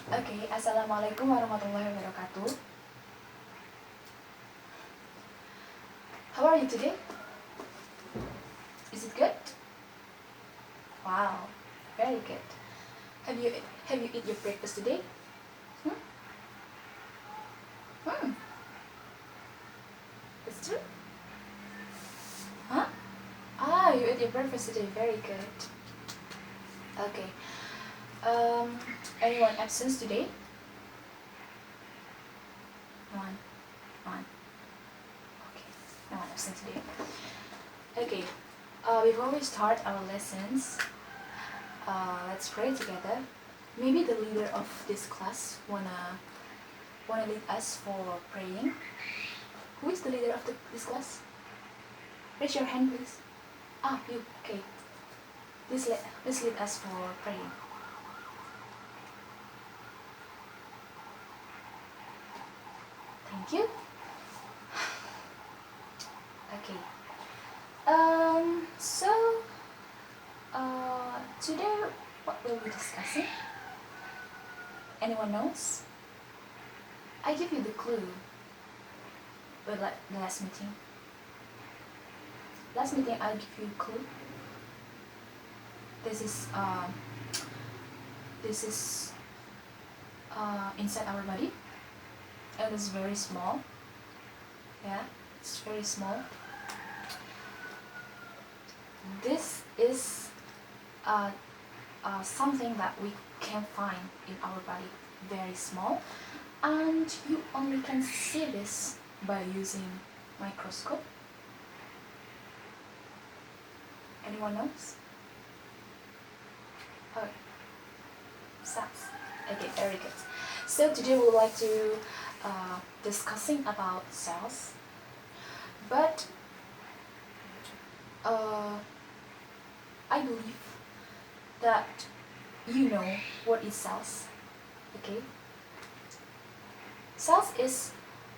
Okay, Assalamualaikum warahmatullahi wabarakatuh. How are you today? Is it good? Wow, very good. Have you eat your breakfast today? Hmm? Hmm. It's true? Huh? Ah, you ate your breakfast today. Very good. Okay. Anyone absent today? One. One. Okay. No one absent today. Okay. Before we start our lessons, let's pray together. Maybe the leader of this class wanna lead us for praying. Who is the leader of this class? Raise your hand, please. Ah, you. Okay. Please lead us for praying. Thank you. Okay. So today what will we discussing? Anyone knows? I give you the clue. But like the last meeting. Last meeting I give you a clue. This is inside our body. It is very small. Yeah, it's very small. This is something that we can find in our body, very small, and you only can see this by using microscope. Anyone knows? Oh, cells. Okay, very good. So today we would like to discussing about cells, but I believe that you know what is cells. Okay, cells is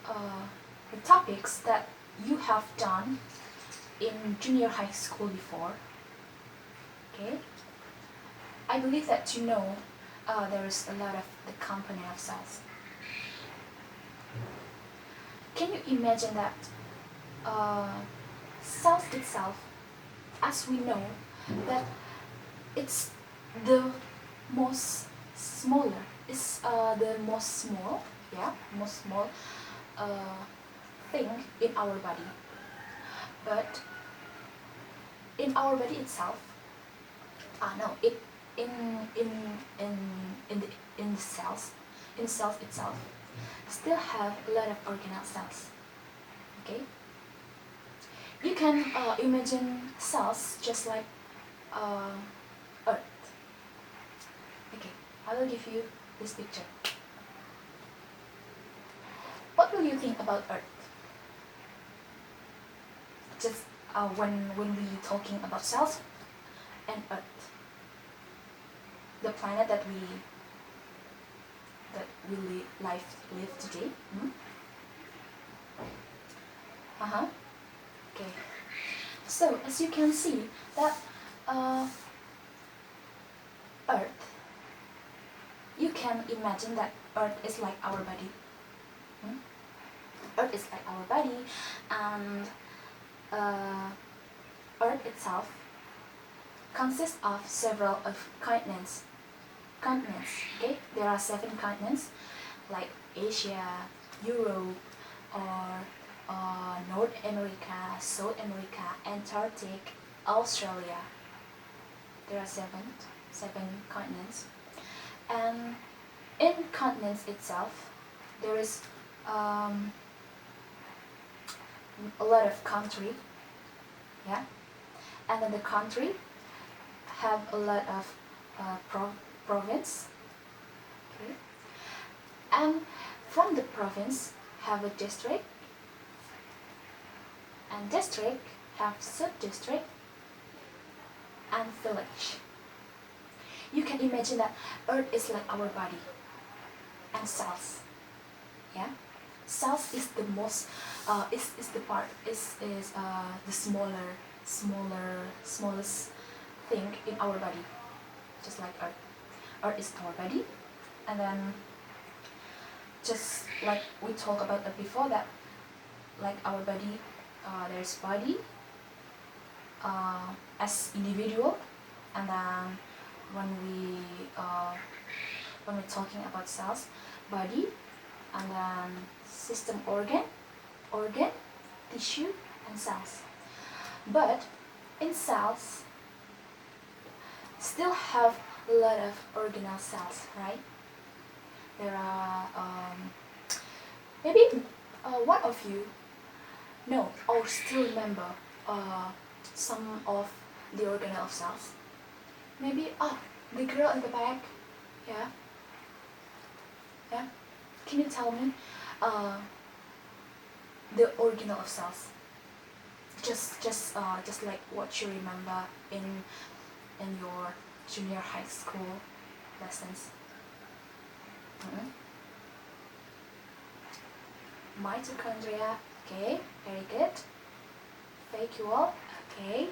the topics that you have done in junior high school before. Okay, I believe that you know there is a lot of the component of cells. Can you imagine that cells itself, as we know, that it's the most smaller, it's the most small, yeah, most small thing in our body. But in our body itself, no, it in in in in the in the cells, in cells itself, still have a lot of organelle cells. Okay, you can imagine cells just like Earth. Okay, I will give you this picture. What will you think about Earth? Just when we talking about cells and Earth, the planet that we live today. Hmm? Okay. So as you can see that Earth, you can imagine that Earth is like our body. Hmm? Earth is like our body, and Earth itself consists of several of continents. Okay, there are 7 continents like Asia, Europe, or North America, South America, Antarctic, Australia. There are seven continents, and in continents itself, there is a lot of country, yeah, and then the country have a lot of province, okay, and from the province have a district, and district have sub-district and village. You can imagine that Earth is like our body, and cells, yeah. Cells is the most is the part is the smallest thing in our body, just like Earth. Earth is our body, And then just like we talked about it before, that like our body, there's body as individual, and then when we're talking about cells, body, and then system, organ, tissue, and cells. But in cells still have a lot of organelle cells, right? There are maybe one of you know or still remember some of the organelle cells. Maybe the girl in the back, yeah. Can you tell me the organelle of cells? Just like what you remember in your junior high school lessons. Mitochondria, okay, very good. Vacuole, okay.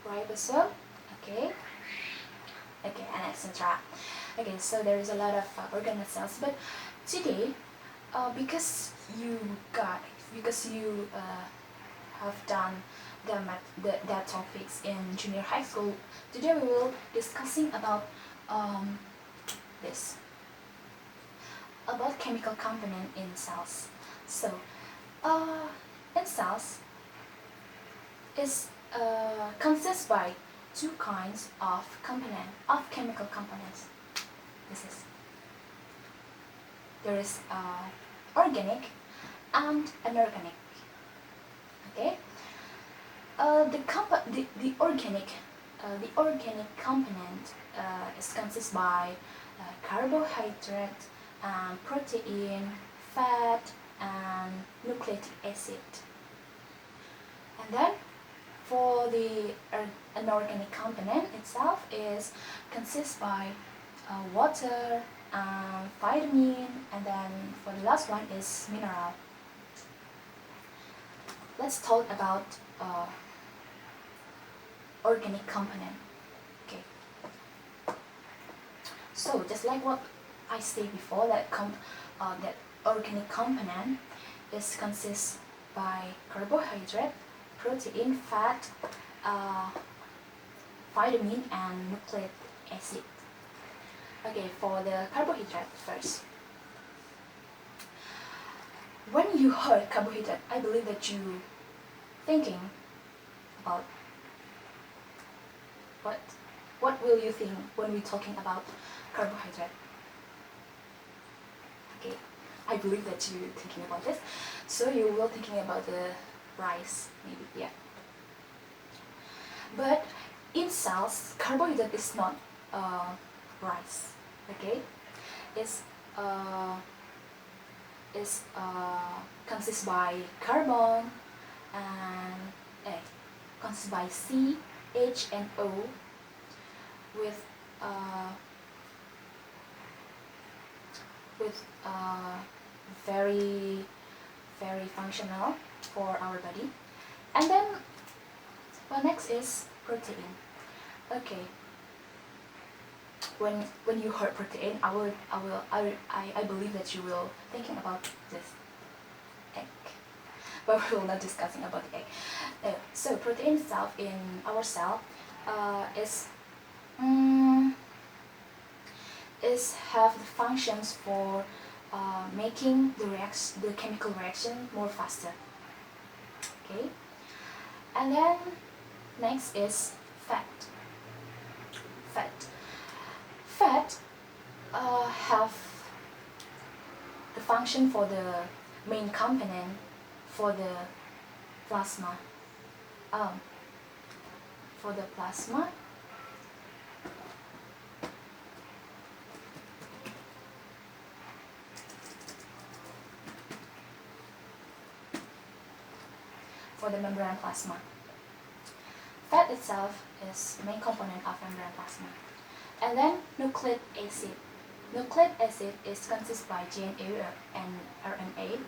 Ribosome, okay, and etc. Okay, so there is a lot of organelle cells, but today, because you have done that topics in junior high school, today we will discussing about this, about chemical component in cells. So in cells is consists by two kinds of chemical components. There is organic and inorganic. Okay, the organic component is consists by carbohydrate, protein, fat, and nucleic acid. And then for the inorganic component itself is consists by water, vitamin, and then for the last one is mineral. Let's talk about organic component. Okay. So just like what I said before, that organic component is consists by carbohydrate, protein, fat, vitamin, and nucleic acid. Okay, for the carbohydrate first. When you heard carbohydrate, I believe that you thinking about what will you think when we're talking about carbohydrate? Okay, I believe that you're thinking about this. So you will thinking about the rice, maybe, yeah. But in cells, carbohydrate is not rice. Okay, it's consists by carbon and consists by C, H, and O with very functional for our body. And then next is protein. Okay, when you heard protein, I believe that you will thinking about this egg, but we will not discussing about the egg. So protein itself in our cell is have the functions for making the chemical reaction more faster. Okay, and then next is fat. Fat have the function for the main component for the plasma. For the plasma, for the membrane plasma. Fat itself is the main component of membrane plasma. And then nucleic acid. Nucleic acid is consists by DNA and RNA,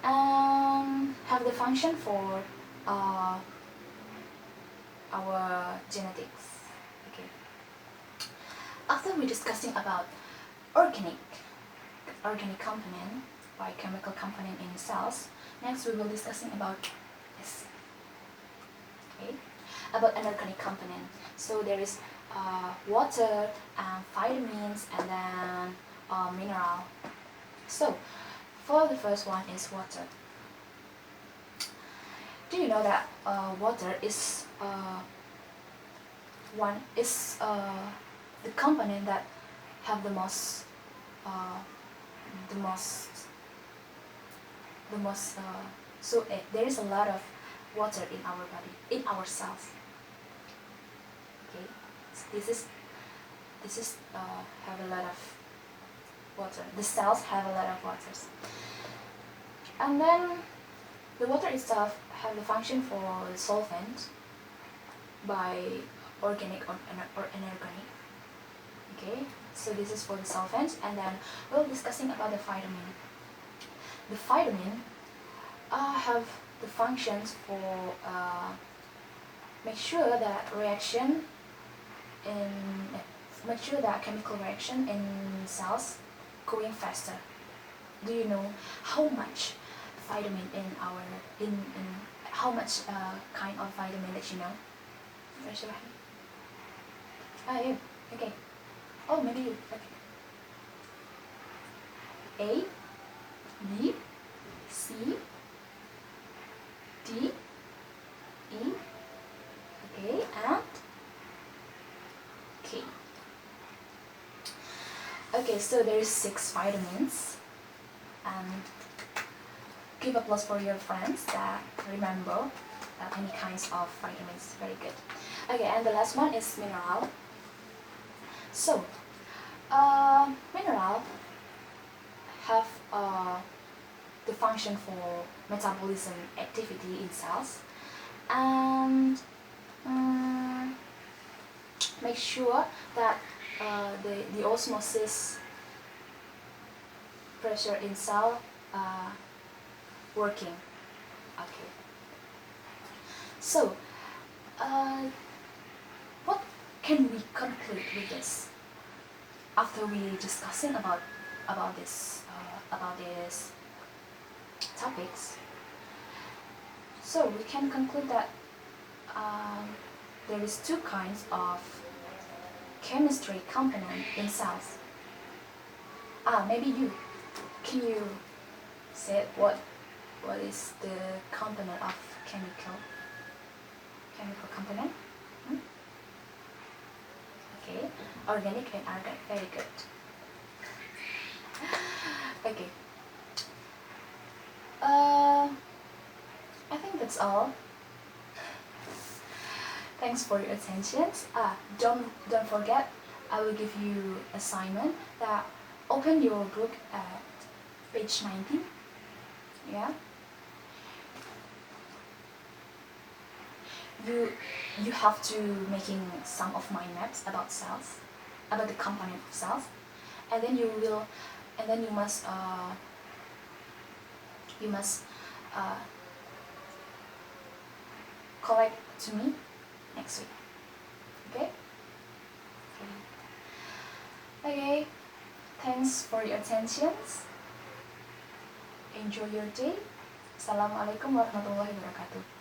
and have the function for our genetics. Okay. after we're discussing about organic component, biochemical component in cells, next we will discussing about this. Okay, about inorganic component. So there is water and vitamins and then mineral. So for the first one is water. Do you know that water is the component that have the most there is a lot of water in our body, in our cells. Okay, so this is have a lot of water. The cells have a lot of waters, and then the water itself have the function for the solvent by organic or inorganic. Okay, so this is for the solvent, and then we're discussing about the vitamin. The vitamin have the functions for make sure that chemical reaction in cells going faster. Do you know how much vitamin in how much kind of vitamin that you know? Raise your hand. You. Okay. Oh, maybe you. Okay. A, B, C, D, E. Okay, and K. Okay, so there is 6 vitamins, and give applause for your friends that remember any kinds of vitamins. Very good. Okay, and the last one is mineral. So, mineral have the function for metabolism activity in cells, and make sure that the osmosis pressure in cell working. Okay. So, what can we conclude with this after we discussing about these topics? So we can conclude that there is 2 kinds of chemistry component in cells. Maybe can you say what is the component of chemical component? Okay, organic and inorganic. Very good. Okay. I think that's all. Thanks for your attention. Don't forget, I will give you assignment that open your book at page 19. Yeah. You have to making some of mind maps about cells, about the component of cells, and then you must collect to me next week. Okay? Okay. Thanks for your attention. Enjoy your day. Assalamualaikum warahmatullahi wabarakatuh.